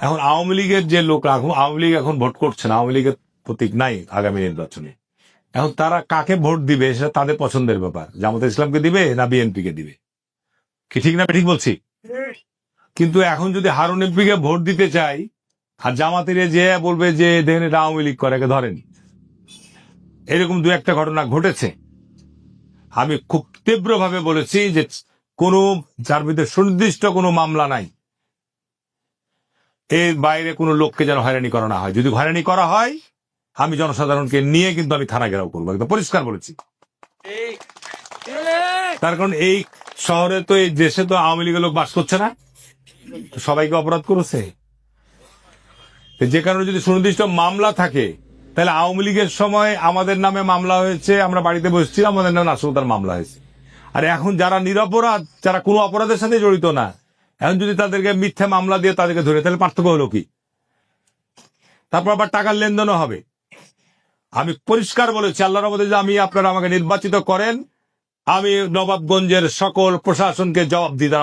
এখন আওয়ামী লীগের যে লোক আওয়ামী লীগ এখন ভোট করছে না, আওয়ামী লীগের প্রতীক নাই আগামী নির্বাচনে। এখন তারা কাকে ভোট দিবে সেটা তাদের পছন্দের ব্যাপার। জামাতে ইসলামকে দিবে না বিএনপি কে দিবে, কি ঠিক না ঠিক বলছি? কিন্তু এখন যদি হারুন এমপিকে ভোট দিতে চাই আর জামাতের যে বলবে যে দেখেন এটা আওয়ামী লীগ করে, ধরেন এরকম দু একটা ঘটনা ঘটেছে। আমি খুব তীব্রভাবে বলেছি যে কোনো যার বিরুদ্ধে সুনির্দিষ্ট কোনো মামলা নাই, এর বাইরে কোনো লোককে যেন হয়রানি করা না হয়। যদি হয়রানি করা হয় আমি জনসাধারণকে নিয়ে কিন্তু আমি থানা ঘেরাও করবো, একদম পরিষ্কার বলেছি। তার কারণ এই শহরে তো, এই দেশে তো আওয়ামী লীগের লোক বাস করছে না, সবাইকে অপরাধ করেছে। যে কারণে যদি সুনির্দিষ্ট মামলা থাকে, তাহলে আওয়ামী লীগের সময় আমাদের নামে মামলা হয়েছে, আমরা বাড়িতে বসছিলাম, আমাদের নামে নাশকতার মামলা হয়েছে। আর এখন যারা নিরপরাধ, যারা কোনো অপরাধের সাথে জড়িত না, এখন যদি তাদেরকে মিথ্যা মামলা দিয়ে তাদেরকে ধরে, তাহলে পার্থক্য হলো কি? তারপর আবার টাকার লেনদেনও হবে। আমি পরিষ্কার বলেছি, আল্লাহর রহমতে যে আপনারা আমাকে নির্বাচিত করেন, আমি নবাবগঞ্জের সকল প্রশাসনকে জবাবদিহি